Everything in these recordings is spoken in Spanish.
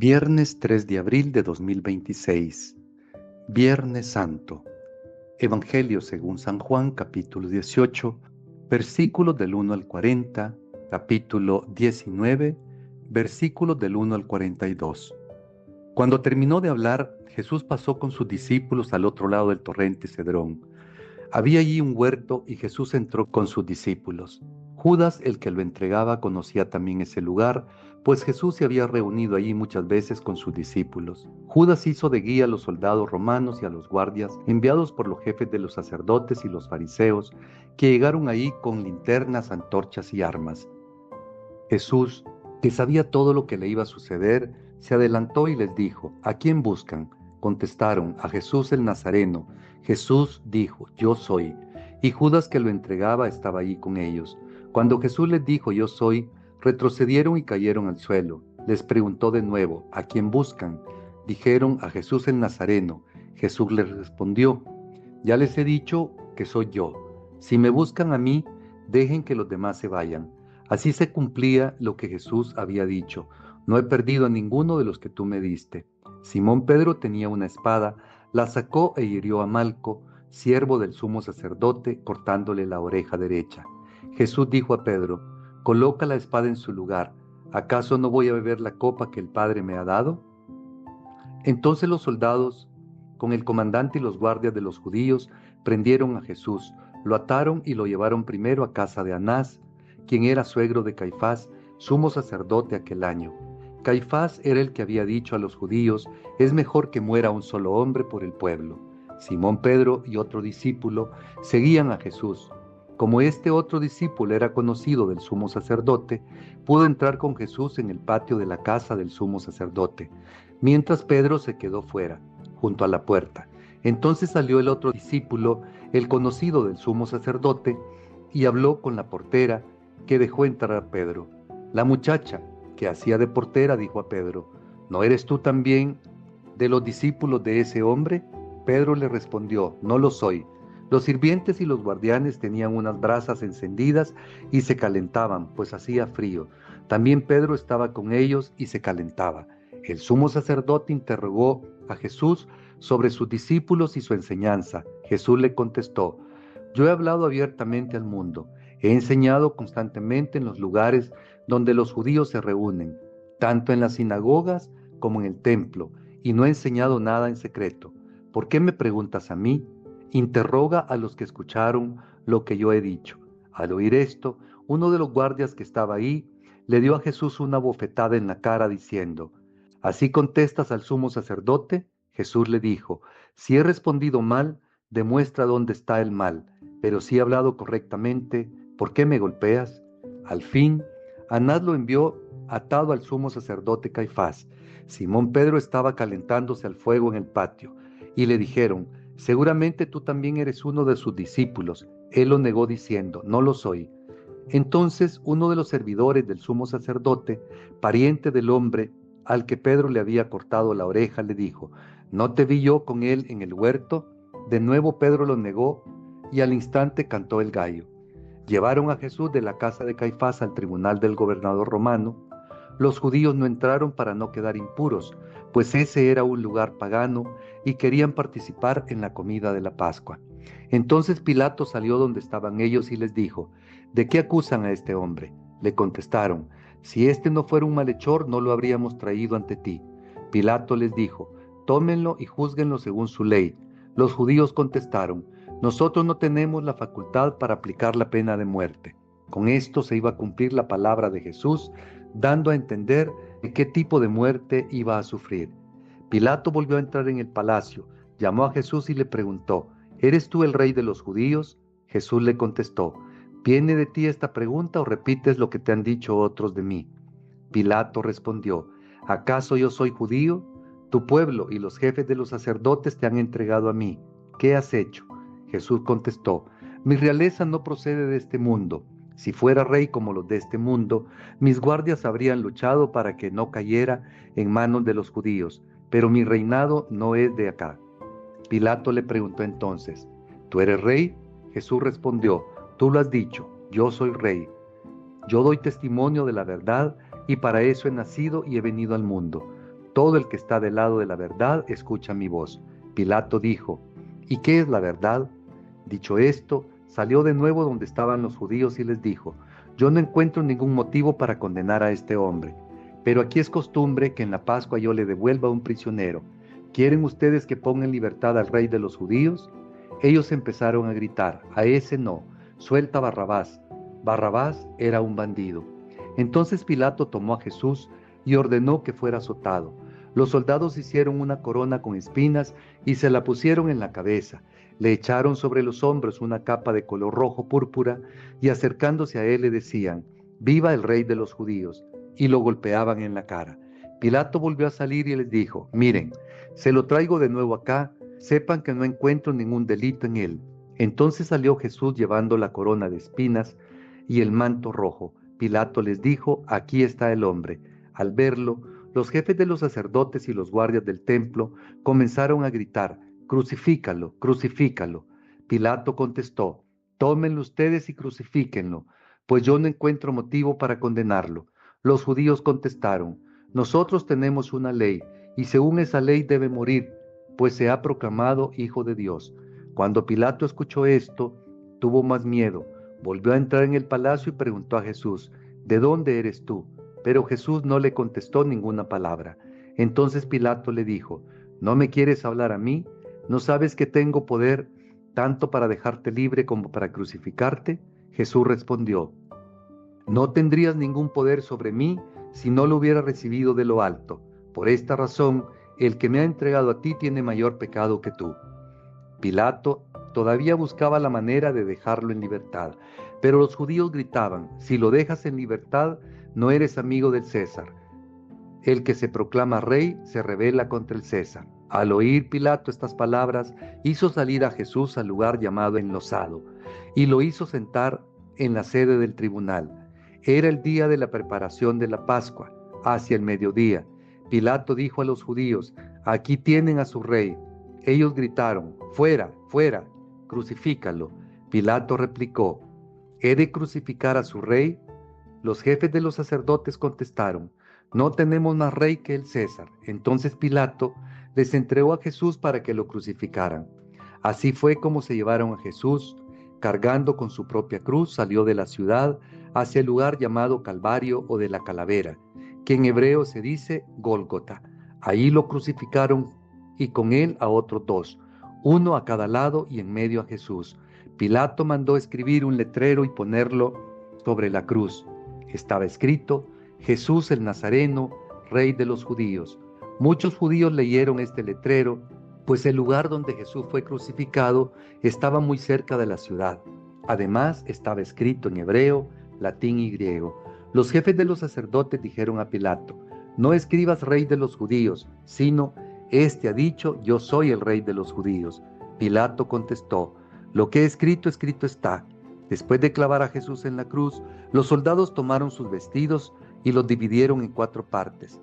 Viernes 3 de abril de 2026, Viernes Santo. Evangelio según San Juan, capítulo 18, versículos del 1 al 40, capítulo 19, versículos del 1 al 42. Cuando terminó de hablar, Jesús pasó con sus discípulos al otro lado del torrente Cedrón. Había allí un huerto y Jesús entró con sus discípulos. Judas, el que lo entregaba, conocía también ese lugar, pues Jesús se había reunido allí muchas veces con sus discípulos. Judas hizo de guía a los soldados romanos y a los guardias, enviados por los jefes de los sacerdotes y los fariseos, que llegaron ahí con linternas, antorchas y armas. Jesús, que sabía todo lo que le iba a suceder, se adelantó y les dijo: ¿A quién buscan? Contestaron: a Jesús el Nazareno. Jesús dijo: Yo soy. Y Judas, que lo entregaba, estaba allí con ellos. Cuando Jesús les dijo: Yo soy, retrocedieron y cayeron al suelo. Les preguntó de nuevo: ¿A quién buscan? Dijeron: a Jesús el Nazareno. Jesús les respondió: Ya les he dicho que soy yo. Si me buscan a mí, dejen que los demás se vayan. Así se cumplía lo que Jesús había dicho: No he perdido a ninguno de los que tú me diste. Simón Pedro tenía una espada, la sacó e hirió a Malco, siervo del sumo sacerdote, cortándole la oreja derecha. Jesús dijo a Pedro: Coloca la espada en su lugar. ¿Acaso no voy a beber la copa que el Padre me ha dado? Entonces los soldados, con el comandante y los guardias de los judíos, prendieron a Jesús, lo ataron y lo llevaron primero a casa de Anás, quien era suegro de Caifás, sumo sacerdote aquel año. Caifás era el que había dicho a los judíos: es mejor que muera un solo hombre por el pueblo. Simón Pedro y otro discípulo seguían a Jesús. Como este otro discípulo era conocido del sumo sacerdote, pudo entrar con Jesús en el patio de la casa del sumo sacerdote, mientras Pedro se quedó fuera, junto a la puerta. Entonces salió el otro discípulo, el conocido del sumo sacerdote, y habló con la portera, que dejó entrar a Pedro. La muchacha, que hacía de portera, dijo a Pedro: ¿No eres tú también de los discípulos de ese hombre? Pedro le respondió: No lo soy. Los sirvientes y los guardianes tenían unas brasas encendidas y se calentaban, pues hacía frío. También Pedro estaba con ellos y se calentaba. El sumo sacerdote interrogó a Jesús sobre sus discípulos y su enseñanza. Jesús le contestó: Yo he hablado abiertamente al mundo. He enseñado constantemente en los lugares donde los judíos se reúnen, tanto en las sinagogas como en el templo, y no he enseñado nada en secreto. ¿Por qué me preguntas a mí? Interroga a los que escucharon lo que yo he dicho. Al oír esto, uno de los guardias que estaba ahí le dio a Jesús una bofetada en la cara diciendo: ¿Así contestas al sumo sacerdote? Jesús le dijo: Si he respondido mal, demuestra dónde está el mal, pero si he hablado correctamente, ¿por qué me golpeas? Al fin, Anás lo envió atado al sumo sacerdote Caifás. Simón Pedro estaba calentándose al fuego en el patio, y le dijeron: Seguramente tú también eres uno de sus discípulos. Él lo negó diciendo: No lo soy. Entonces uno de los servidores del sumo sacerdote, pariente del hombre al que Pedro le había cortado la oreja, le dijo: ¿No te vi yo con él en el huerto? De nuevo Pedro lo negó, y al instante cantó el gallo. Llevaron a Jesús de la casa de Caifás al tribunal del gobernador romano. Los judíos no entraron para no quedar impuros, pues ese era un lugar pagano y querían participar en la comida de la Pascua. Entonces Pilato salió donde estaban ellos y les dijo: ¿De qué acusan a este hombre? Le contestaron: Si este no fuera un malhechor, no lo habríamos traído ante ti. Pilato les dijo: Tómenlo y júzguenlo según su ley. Los judíos contestaron: Nosotros no tenemos la facultad para aplicar la pena de muerte. Con esto se iba a cumplir la palabra de Jesús, dando a entender de qué tipo de muerte iba a sufrir. Pilato volvió a entrar en el palacio, llamó a Jesús y le preguntó: ¿Eres tú el rey de los judíos? Jesús le contestó: ¿Viene de ti esta pregunta o repites lo que te han dicho otros de mí? Pilato respondió: ¿Acaso yo soy judío? Tu pueblo y los jefes de los sacerdotes te han entregado a mí. ¿Qué has hecho? Jesús contestó: Mi realeza no procede de este mundo. Si fuera rey como los de este mundo, mis guardias habrían luchado para que no cayera en manos de los judíos, pero mi reinado no es de acá. Pilato le preguntó entonces: ¿Tú eres rey? Jesús respondió: Tú lo has dicho, yo soy rey. Yo doy testimonio de la verdad y para eso he nacido y he venido al mundo. Todo el que está del lado de la verdad escucha mi voz. Pilato dijo: ¿Y qué es la verdad? Dicho esto, salió de nuevo donde estaban los judíos y les dijo: Yo no encuentro ningún motivo para condenar a este hombre, pero aquí es costumbre que en la Pascua yo le devuelva a un prisionero. ¿Quieren ustedes que ponga en libertad al rey de los judíos? Ellos empezaron a gritar: A ese no, suelta a Barrabás. Barrabás era un bandido. Entonces Pilato tomó a Jesús y ordenó que fuera azotado. Los soldados hicieron una corona con espinas y se la pusieron en la cabeza. Le echaron sobre los hombros una capa de color rojo púrpura y acercándose a él le decían: Viva el rey de los judíos, y lo golpeaban en la cara. Pilato volvió a salir y les dijo: Miren, se lo traigo de nuevo acá, sepan que no encuentro ningún delito en él. Entonces salió Jesús llevando la corona de espinas y el manto rojo. Pilato les dijo: Aquí está el hombre. Al verlo, los jefes de los sacerdotes y los guardias del templo comenzaron a gritar: Crucifícalo, crucifícalo. Pilato contestó: Tómenlo ustedes y crucifíquenlo, pues yo no encuentro motivo para condenarlo. Los judíos contestaron: Nosotros tenemos una ley, y según esa ley debe morir, pues se ha proclamado Hijo de Dios. Cuando Pilato escuchó esto, tuvo más miedo. Volvió a entrar en el palacio y preguntó a Jesús: ¿De dónde eres tú? Pero Jesús no le contestó ninguna palabra. Entonces Pilato le dijo: ¿No me quieres hablar a mí? ¿No sabes que tengo poder tanto para dejarte libre como para crucificarte? Jesús respondió: No tendrías ningún poder sobre mí si no lo hubiera recibido de lo alto. Por esta razón, el que me ha entregado a ti tiene mayor pecado que tú. Pilato todavía buscaba la manera de dejarlo en libertad, pero los judíos gritaban: Si lo dejas en libertad, no eres amigo del César. El que se proclama rey se rebela contra el César. Al oír Pilato estas palabras, hizo salir a Jesús al lugar llamado Enlosado, y lo hizo sentar en la sede del tribunal. Era el día de la preparación de la Pascua, hacia el mediodía. Pilato dijo a los judíos: Aquí tienen a su rey. Ellos gritaron: Fuera, fuera, crucifícalo. Pilato replicó: ¿He de crucificar a su rey? Los jefes de los sacerdotes contestaron: No tenemos más rey que el César. Entonces Pilato les entregó a Jesús para que lo crucificaran. Así fue como se llevaron a Jesús. Cargando con su propia cruz, salió de la ciudad hacia el lugar llamado Calvario o de la Calavera, que en hebreo se dice Gólgota. Ahí lo crucificaron y con él a otros dos, uno a cada lado y en medio a Jesús. Pilato mandó escribir un letrero y ponerlo sobre la cruz. Estaba escrito: Jesús el Nazareno, Rey de los judíos. Muchos judíos leyeron este letrero, pues el lugar donde Jesús fue crucificado estaba muy cerca de la ciudad. Además, estaba escrito en hebreo, latín y griego. Los jefes de los sacerdotes dijeron a Pilato: No escribas Rey de los judíos, sino: Este ha dicho: Yo soy el Rey de los judíos. Pilato contestó: Lo que he escrito, escrito está. Después de clavar a Jesús en la cruz, los soldados tomaron sus vestidos y los dividieron en 4 partes,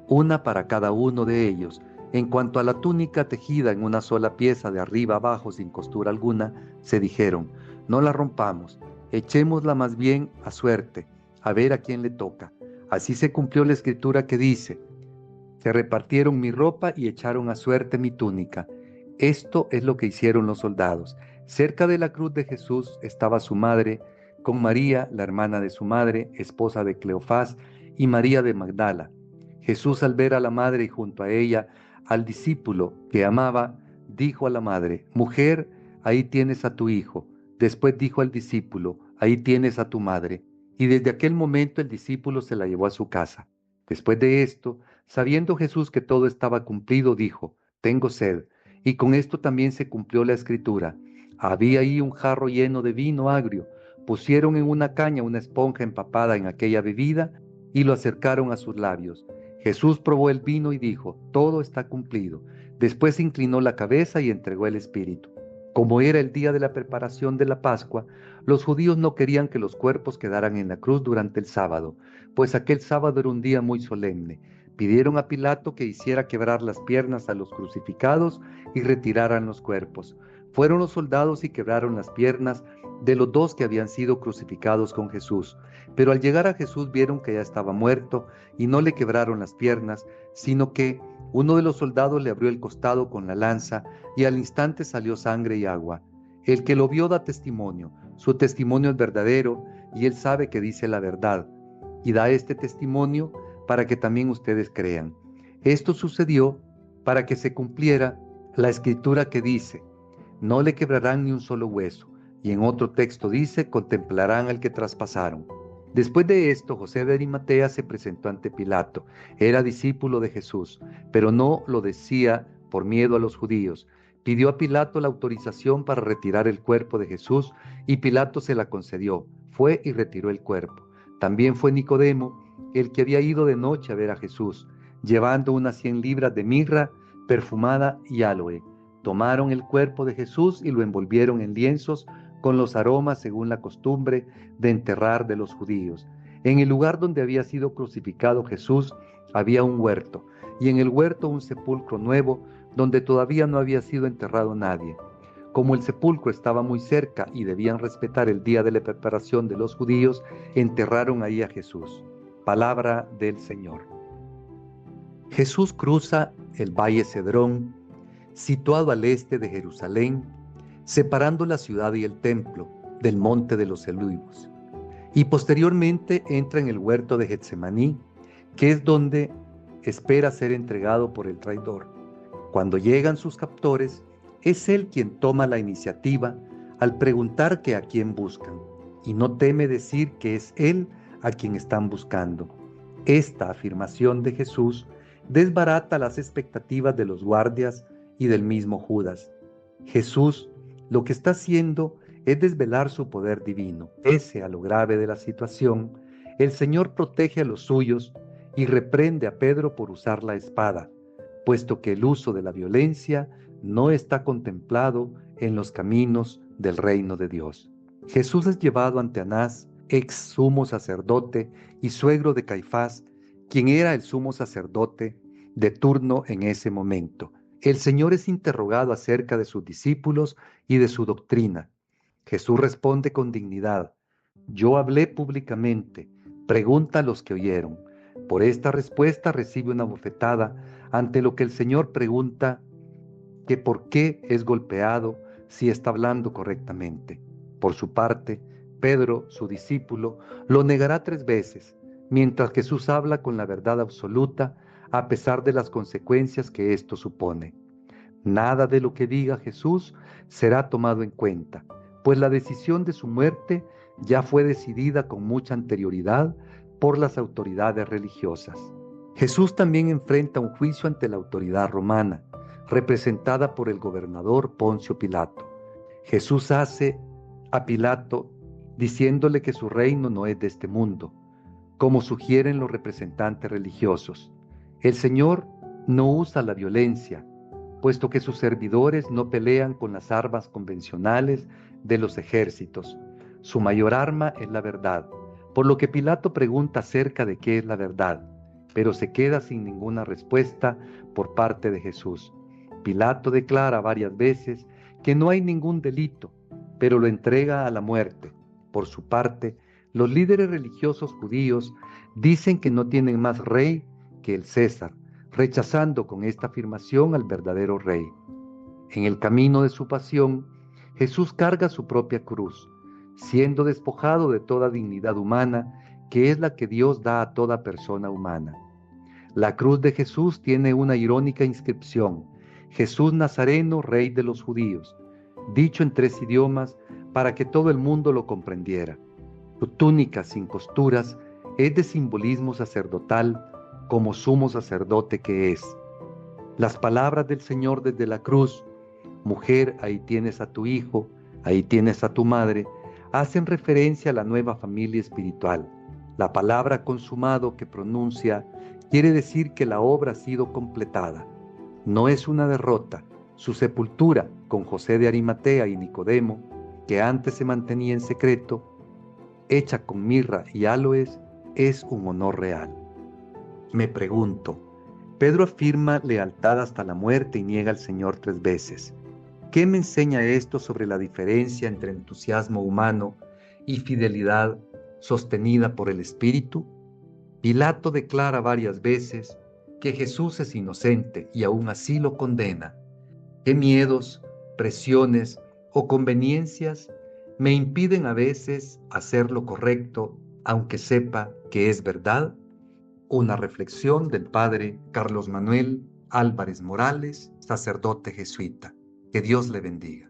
una para cada uno de ellos. En cuanto a la túnica tejida en una sola pieza de arriba abajo sin costura alguna, se dijeron: No la rompamos, echémosla más bien a suerte, a ver a quién le toca. Así se cumplió la escritura que dice: Se repartieron mi ropa y echaron a suerte mi túnica. Esto es lo que hicieron los soldados. Cerca de la cruz de Jesús estaba su madre, con María, la hermana de su madre, esposa de Cleofás, y María de Magdala. Jesús, al ver a la madre y junto a ella al discípulo que amaba, dijo a la madre: Mujer, ahí tienes a tu hijo. Después dijo al discípulo: Ahí tienes a tu madre. Y desde aquel momento el discípulo se la llevó a su casa. Después de esto, sabiendo Jesús que todo estaba cumplido, dijo: Tengo sed. Y con esto también se cumplió la escritura. Había ahí un jarro lleno de vino agrio. Pusieron en una caña una esponja empapada en aquella bebida y lo acercaron a sus labios. Jesús probó el vino y dijo: Todo está cumplido. Después inclinó la cabeza y entregó el espíritu. Como era el día de la preparación de la Pascua, los judíos no querían que los cuerpos quedaran en la cruz durante el sábado, pues aquel sábado era un día muy solemne. Pidieron a Pilato que hiciera quebrar las piernas a los crucificados y retiraran los cuerpos. Fueron los soldados y quebraron las piernas de los dos que habían sido crucificados con Jesús. Pero al llegar a Jesús vieron que ya estaba muerto y no le quebraron las piernas, sino que uno de los soldados le abrió el costado con la lanza y al instante salió sangre y agua. El que lo vio da testimonio, su testimonio es verdadero y él sabe que dice la verdad y da este testimonio para que también ustedes crean. Esto sucedió para que se cumpliera la escritura que dice: no le quebrarán ni un solo hueso. Y en otro texto dice: contemplarán al que traspasaron. Después de esto, José de Arimatea se presentó ante Pilato. Era discípulo de Jesús, pero no lo decía por miedo a los judíos. Pidió a Pilato la autorización para retirar el cuerpo de Jesús y Pilato se la concedió. Fue y retiró el cuerpo. También fue Nicodemo, el que había ido de noche a ver a Jesús, llevando unas 100 libras de mirra perfumada y áloe. Tomaron el cuerpo de Jesús y lo envolvieron en lienzos con los aromas según la costumbre de enterrar de los judíos. En el lugar donde había sido crucificado Jesús había un huerto, y en el huerto un sepulcro nuevo donde todavía no había sido enterrado nadie. Como el sepulcro estaba muy cerca y debían respetar el día de la preparación de los judíos, enterraron ahí a Jesús. Palabra del Señor. Jesús cruza el valle Cedrón, situado al este de Jerusalén, separando la ciudad y el templo del monte de los Olivos, y posteriormente entra en el huerto de Getsemaní, que es donde espera ser entregado por el traidor. Cuando llegan sus captores, es él quien toma la iniciativa al preguntar que a quién buscan, y no teme decir que es él a quien están buscando. Esta afirmación de Jesús desbarata las expectativas de los guardias y del mismo Judas. Jesús lo que está haciendo es desvelar su poder divino. Pese a lo grave de la situación, el Señor protege a los suyos y reprende a Pedro por usar la espada, puesto que el uso de la violencia no está contemplado en los caminos del reino de Dios. Jesús es llevado ante Anás, ex sumo sacerdote y suegro de Caifás, quien era el sumo sacerdote de turno en ese momento. El Señor es interrogado acerca de sus discípulos y de su doctrina. Jesús responde con dignidad: yo hablé públicamente, pregunta a los que oyeron. Por esta respuesta recibe una bofetada, ante lo que el Señor pregunta que por qué es golpeado si está hablando correctamente. Por su parte, Pedro, su discípulo, lo negará 3 veces, mientras Jesús habla con la verdad absoluta, a pesar de las consecuencias que esto supone. Nada de lo que diga Jesús será tomado en cuenta, pues la decisión de su muerte ya fue decidida con mucha anterioridad por las autoridades religiosas. Jesús también enfrenta un juicio ante la autoridad romana, representada por el gobernador Poncio Pilato. Jesús hace a Pilato diciéndole que su reino no es de este mundo, como sugieren los representantes religiosos. El Señor no usa la violencia, puesto que sus servidores no pelean con las armas convencionales de los ejércitos. Su mayor arma es la verdad, por lo que Pilato pregunta acerca de qué es la verdad, pero se queda sin ninguna respuesta por parte de Jesús. Pilato declara varias veces que no hay ningún delito, pero lo entrega a la muerte. Por su parte, los líderes religiosos judíos dicen que no tienen más rey que el César, rechazando con esta afirmación al verdadero rey. En el camino de su pasión, Jesús carga su propia cruz, siendo despojado de toda dignidad humana, que es la que Dios da a toda persona humana. La cruz de Jesús tiene una irónica inscripción: Jesús Nazareno, Rey de los Judíos, dicho en 3 idiomas para que todo el mundo lo comprendiera. Su túnica sin costuras es de simbolismo sacerdotal, como sumo sacerdote que es. Las palabras del Señor desde la cruz: mujer, ahí tienes a tu hijo, ahí tienes a tu madre, hacen referencia a la nueva familia espiritual. La palabra consumado que pronuncia quiere decir que la obra ha sido completada. No es una derrota. Su sepultura con José de Arimatea y Nicodemo, que antes se mantenía en secreto, hecha con mirra y áloes, es un honor real. Me pregunto, Pedro afirma lealtad hasta la muerte y niega al Señor 3 veces. ¿Qué me enseña esto sobre la diferencia entre entusiasmo humano y fidelidad sostenida por el Espíritu? Pilato declara varias veces que Jesús es inocente y aún así lo condena. ¿Qué miedos, presiones o conveniencias me impiden a veces hacer lo correcto, aunque sepa que es verdad? Una reflexión del padre Carlos Manuel Álvarez Morales, sacerdote jesuita. Que Dios le bendiga.